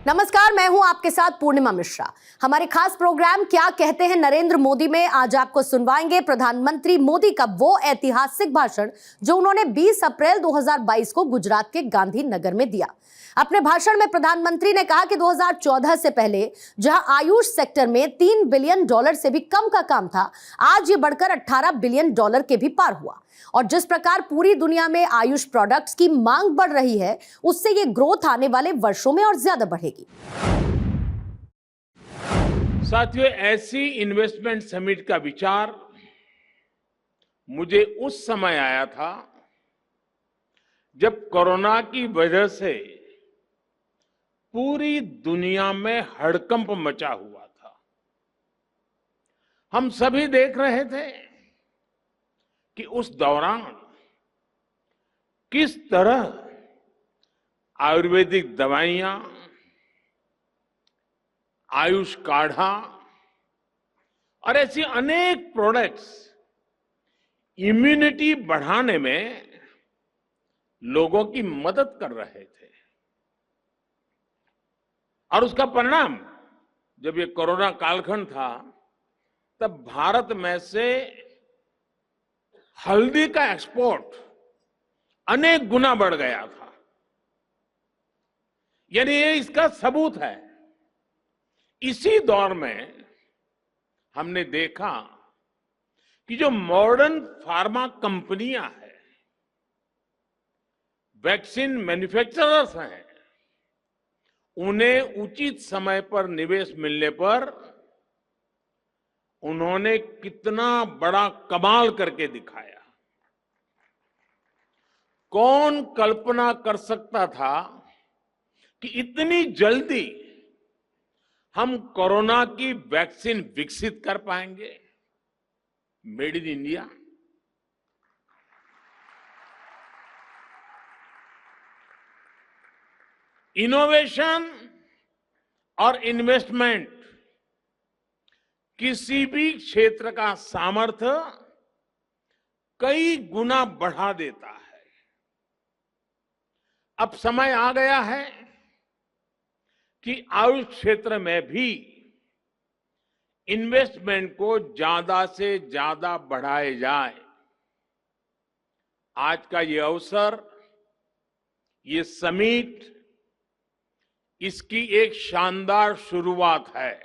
नमस्कार, मैं हूं आपके साथ पूर्णिमा मिश्रा। हमारे खास प्रोग्राम क्या कहते हैं नरेंद्र मोदी में आज आपको सुनवाएंगे प्रधानमंत्री मोदी का वो ऐतिहासिक भाषण जो उन्होंने 20 अप्रैल 2022 को गुजरात के गांधीनगर में दिया। अपने भाषण में प्रधानमंत्री ने कहा कि 2014 से पहले जहां आयुष सेक्टर में $3 बिलियन से भी कम का काम था, आज ये बढ़कर $18 बिलियन के भी पार हुआ। और जिस प्रकार पूरी दुनिया में आयुष प्रोडक्ट्स की मांग बढ़ रही है, उससे ये ग्रोथ आने वाले वर्षों में और ज्यादा बढ़ेगी। साथियों, ऐसी इन्वेस्टमेंट समिट का विचार मुझे उस समय आया था जब कोरोना की वजह से पूरी दुनिया में हड़कंप मचा हुआ था। हम सभी देख रहे थे कि उस दौरान किस तरह आयुर्वेदिक दवाइयां, आयुष काढ़ा और ऐसी अनेक प्रोडक्ट्स इम्यूनिटी बढ़ाने में लोगों की मदद कर रहे थे। और उसका परिणाम, जब ये कोरोना कालखंड था, तब भारत में से हल्दी का एक्सपोर्ट अनेक गुना बढ़ गया था। यानी ये इसका सबूत है। इसी दौर में हमने देखा कि जो मॉडर्न फार्मा कंपनियां हैं, वैक्सीन मैन्युफैक्चरर्स हैं, उन्हें उचित समय पर निवेश मिलने पर उन्होंने कितना बड़ा कमाल करके दिखाया। कौन कल्पना कर सकता था कि इतनी जल्दी हम कोरोना की वैक्सीन विकसित कर पाएंगे, मेड इन इंडिया। इनोवेशन और इन्वेस्टमेंट किसी भी क्षेत्र का सामर्थ्य कई गुना बढ़ा देता है। अब समय आ गया है कि आयुष क्षेत्र में भी इन्वेस्टमेंट को ज्यादा से ज्यादा बढ़ाए जाए। आज का ये अवसर, ये समिट, इसकी एक शानदार शुरुआत है।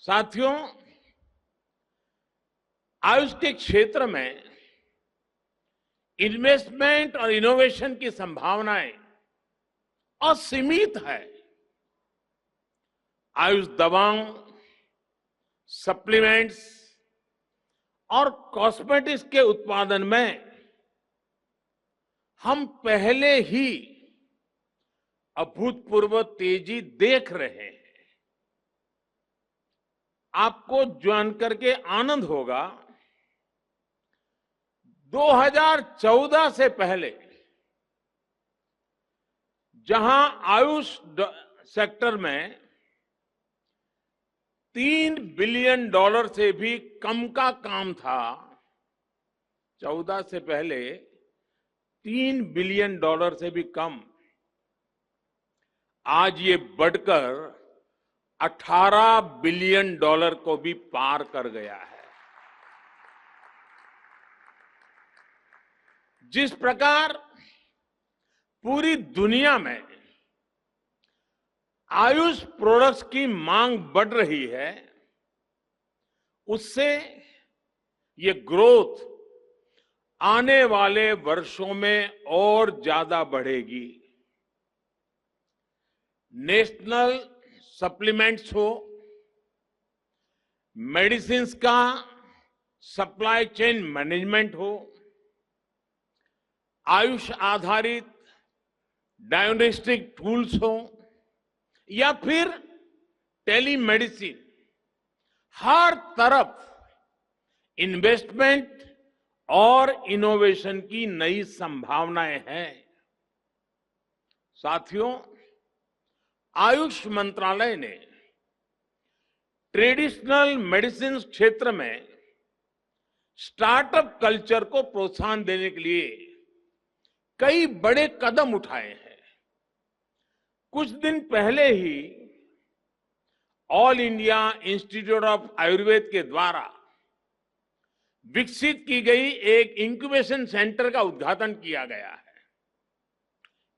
साथियों, आयुष के क्षेत्र में इन्वेस्टमेंट और इनोवेशन की संभावनाएं असीमित है। आयुष दवाओं, सप्लीमेंट्स और कॉस्मेटिक्स के उत्पादन में हम पहले ही अभूतपूर्व तेजी देख रहे हैं। आपको जानकर के आनंद होगा, 2014 से पहले जहां आयुष सेक्टर में $3 बिलियन से भी कम का काम था, 14 से पहले $3 बिलियन से भी कम, आज ये बढ़कर $18 बिलियन को भी पार कर गया है। जिस प्रकार पूरी दुनिया में आयुष प्रोडक्ट्स की मांग बढ़ रही है, उससे ये ग्रोथ आने वाले वर्षों में और ज्यादा बढ़ेगी। नेशनल सप्लीमेंट्स हो, मेडिसिन्स का सप्लाई चेन मैनेजमेंट हो, आयुष आधारित डायग्नोस्टिक टूल्स हो या फिर टेलीमेडिसिन, हर तरफ इन्वेस्टमेंट और इनोवेशन की नई संभावनाएं हैं। साथियों, आयुष मंत्रालय ने ट्रेडिशनल मेडिसिन क्षेत्र में स्टार्टअप कल्चर को प्रोत्साहन देने के लिए कई बड़े कदम उठाए हैं। कुछ दिन पहले ही all India institute of Ayurveda के द्वारा विकसित की गई एक इंक्यूबेशन सेंटर का उद्घाटन किया गया है,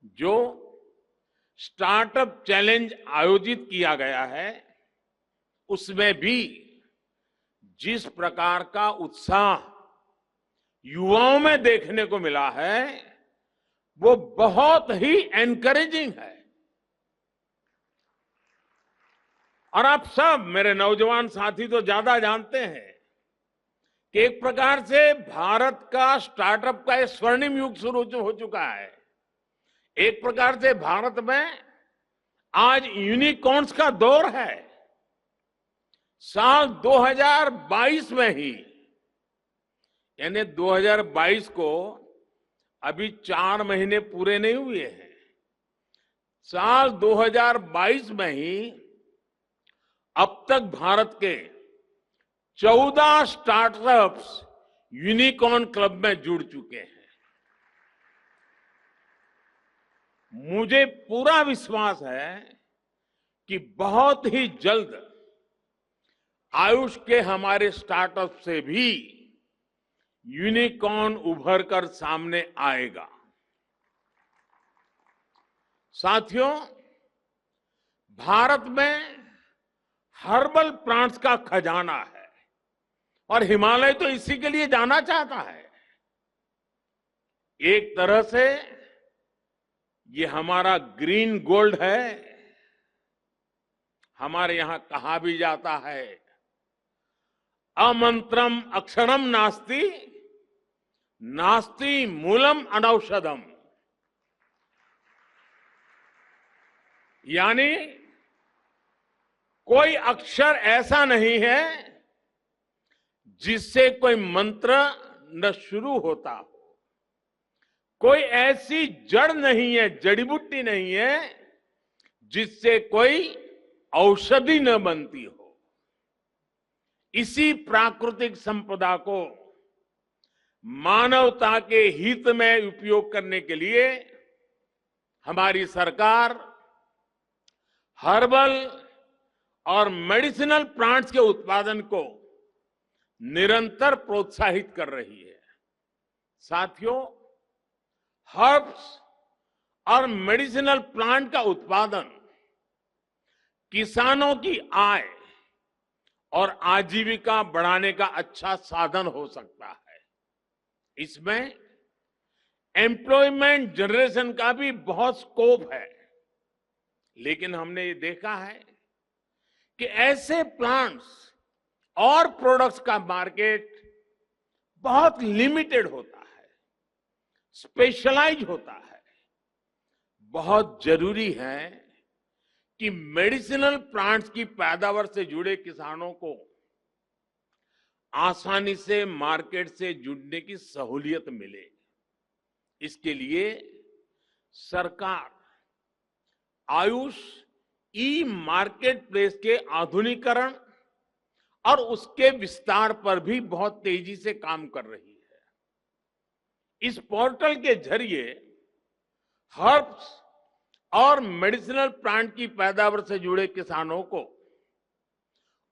जो स्टार्टअप चैलेंज आयोजित किया गया है। उसमें भी जिस प्रकार का उत्साह युवाओं में देखने को मिला है, वो बहुत ही एनकरेजिंग है। और आप सब मेरे नौजवान साथी तो ज्यादा जानते हैं कि एक प्रकार से भारत का स्टार्टअप का एक स्वर्णिम युग शुरू हो चुका है। एक प्रकार से भारत में आज यूनिकॉर्न्स का दौर है। साल 2022 में ही, यानी 2022 को अभी 4 महीने पूरे नहीं हुए हैं, साल 2022 में ही अब तक भारत के 14 स्टार्टअप्स यूनिकॉर्न क्लब में जुड़ चुके हैं। मुझे पूरा विश्वास है कि बहुत ही जल्द आयुष के हमारे स्टार्टअप से भी यूनिकॉर्न उभर कर सामने आएगा। साथियों, भारत में हर्बल प्लांट्स का खजाना है और हिमालय तो इसी के लिए जाना चाहता है। एक तरह से ये हमारा ग्रीन गोल्ड है। हमारे यहां कहा भी जाता है, अमंत्रम अक्षरम नास्ति, नास्ति मूलम अनौषधम। यानी कोई अक्षर ऐसा नहीं है जिससे कोई मंत्र न शुरू होता हो, कोई ऐसी जड़ नहीं है, जड़ी बूटी नहीं है जिससे कोई औषधि न बनती हो। इसी प्राकृतिक संपदा को मानवता के हित में उपयोग करने के लिए हमारी सरकार हर्बल और मेडिसिनल प्लांट्स के उत्पादन को निरंतर प्रोत्साहित कर रही है। साथियों, हर्ब्स और मेडिसिनल प्लांट का उत्पादन किसानों की आय और आजीविका बढ़ाने का अच्छा साधन हो सकता है। इसमें एम्प्लॉयमेंट जनरेशन का भी बहुत स्कोप है। लेकिन हमने ये देखा है कि ऐसे प्लांट्स और प्रोडक्ट्स का मार्केट बहुत लिमिटेड होता है, स्पेशलाइज होता है। बहुत जरूरी है कि मेडिसिनल प्लांट्स की पैदावार से जुड़े किसानों को आसानी से मार्केट से जुड़ने की सहूलियत मिले। इसके लिए सरकार आयुष ई मार्केट प्लेस के आधुनिकीकरण और उसके विस्तार पर भी बहुत तेजी से काम कर रही है। इस पोर्टल के जरिए हर्ब्स और मेडिसिनल प्लांट की पैदावार से जुड़े किसानों को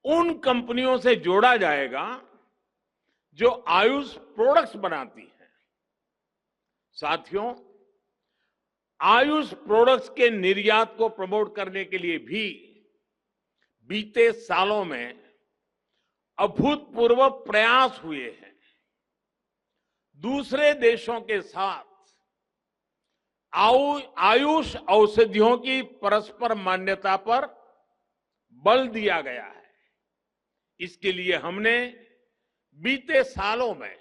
उन कंपनियों से जोड़ा जाएगा जो आयुष प्रोडक्ट्स बनाती हैं। साथियों, आयुष प्रोडक्ट्स के निर्यात को प्रमोट करने के लिए भी बीते सालों में अभूतपूर्व प्रयास हुए हैं। दूसरे देशों के साथ आयुष औषधियों की परस्पर मान्यता पर बल दिया गया है। इसके लिए हमने बीते सालों में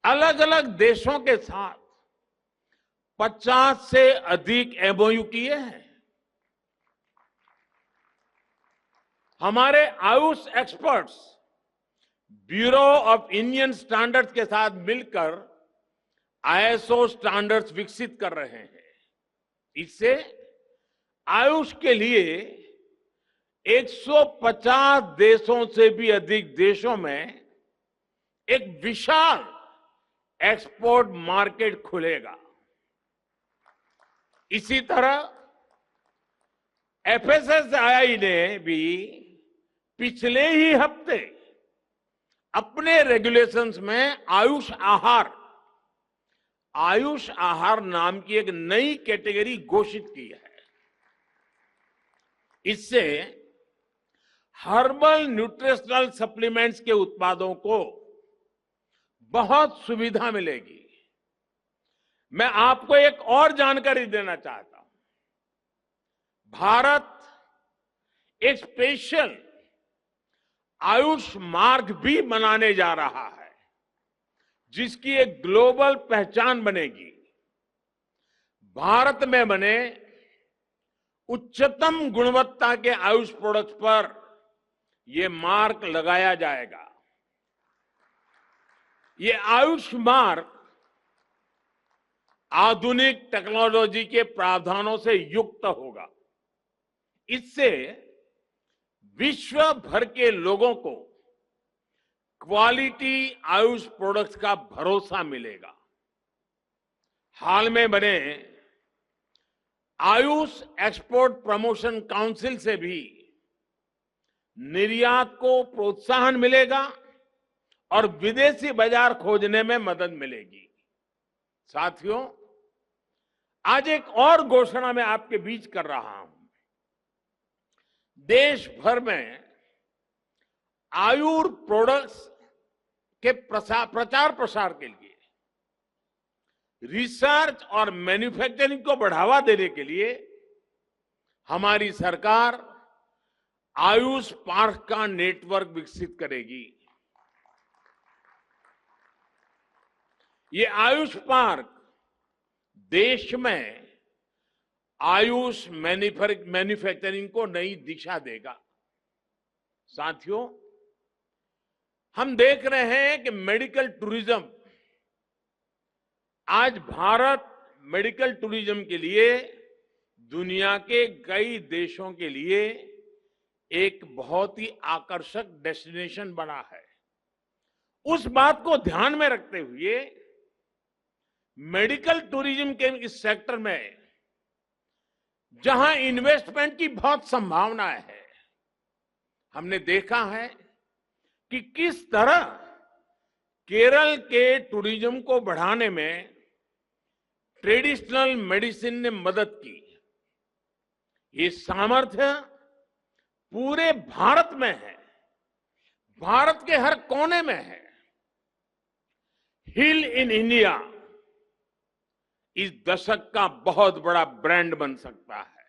अलग अलग देशों के साथ 50 से अधिक एमओयू किए हैं। हमारे Ayush experts bureau of Indian standards के साथ मिलकर आईएसओ स्टैंडर्ड्स विकसित कर रहे हैं। इससे आयुष के लिए 150 देशों से भी अधिक देशों में एक विशाल एक्सपोर्ट मार्केट खुलेगा। इसी तरह एफएसएसआई ने भी पिछले ही हफ्ते अपने रेगुलेशंस में आयुष आहार नाम की एक नई कैटेगरी घोषित की है। इससे हर्बल न्यूट्रिशनल सप्लीमेंट्स के उत्पादों को बहुत सुविधा मिलेगी। मैं आपको एक और जानकारी देना चाहता हूं। भारत एक स्पेशल आयुष मार्ग भी बनाने जा रहा है, जिसकी एक ग्लोबल पहचान बनेगी। भारत में बने उच्चतम गुणवत्ता के आयुष प्रोडक्ट्स पर यह मार्क लगाया जाएगा। ये आयुष मार्क आधुनिक टेक्नोलॉजी के प्रावधानों से युक्त होगा। इससे विश्व भर के लोगों को क्वालिटी आयुष प्रोडक्ट्स का भरोसा मिलेगा। हाल में बने आयुष एक्सपोर्ट प्रमोशन काउंसिल से भी निर्यात को प्रोत्साहन मिलेगा और विदेशी बाजार खोजने में मदद मिलेगी। साथियों, आज एक और घोषणा मैं आपके बीच कर रहा हूं। देश भर में आयुर प्रोडक्ट्स के प्रचार प्रसार के लिए, रिसर्च और मैन्युफैक्चरिंग को बढ़ावा देने के लिए हमारी सरकार आयुष पार्क का नेटवर्क विकसित करेगी। ये आयुष पार्क देश में आयुष मैन्युफैक्चरिंग को नई दिशा देगा। साथियों, हम देख रहे हैं कि मेडिकल टूरिज्म, आज भारत मेडिकल टूरिज्म के लिए दुनिया के कई देशों के लिए एक बहुत ही आकर्षक डेस्टिनेशन बना है। उस बात को ध्यान में रखते हुए मेडिकल टूरिज्म के इस सेक्टर में जहां इन्वेस्टमेंट की बहुत संभावनाएं है, हमने देखा है कि किस तरह केरल के टूरिज्म को बढ़ाने में ट्रेडिशनल मेडिसिन ने मदद की। ये सामर्थ्य पूरे भारत में है, भारत के हर कोने में है। हील इन इंडिया इस दशक का बहुत बड़ा ब्रांड बन सकता है।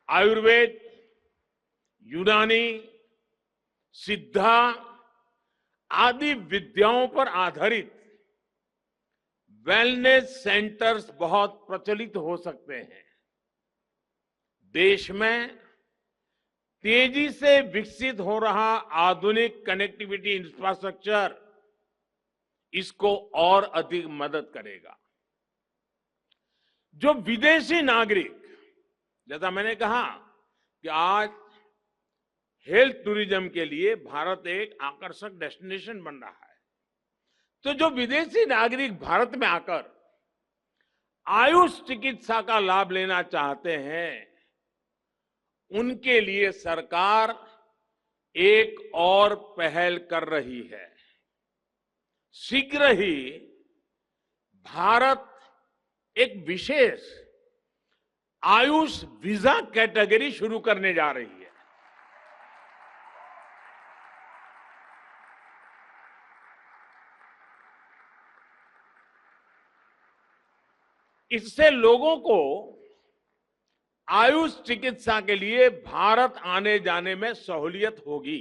आयुर्वेद, यूनानी, सिद्धा आदि विद्याओं पर आधारित वेलनेस सेंटर्स बहुत प्रचलित हो सकते हैं। देश में तेजी से विकसित हो रहा आधुनिक कनेक्टिविटी इंफ्रास्ट्रक्चर इसको और अधिक मदद करेगा। जो विदेशी नागरिक, जैसा मैंने कहा कि आज हेल्थ टूरिज्म के लिए भारत एक आकर्षक डेस्टिनेशन बन रहा है, तो जो विदेशी नागरिक भारत में आकर आयुष चिकित्सा का लाभ लेना चाहते हैं, उनके लिए सरकार एक और पहल कर रही है। शीघ्र ही भारत एक विशेष आयुष वीजा कैटेगरी शुरू करने जा रही है। इससे लोगों को आयुष चिकित्सा के लिए भारत आने जाने में सहूलियत होगी।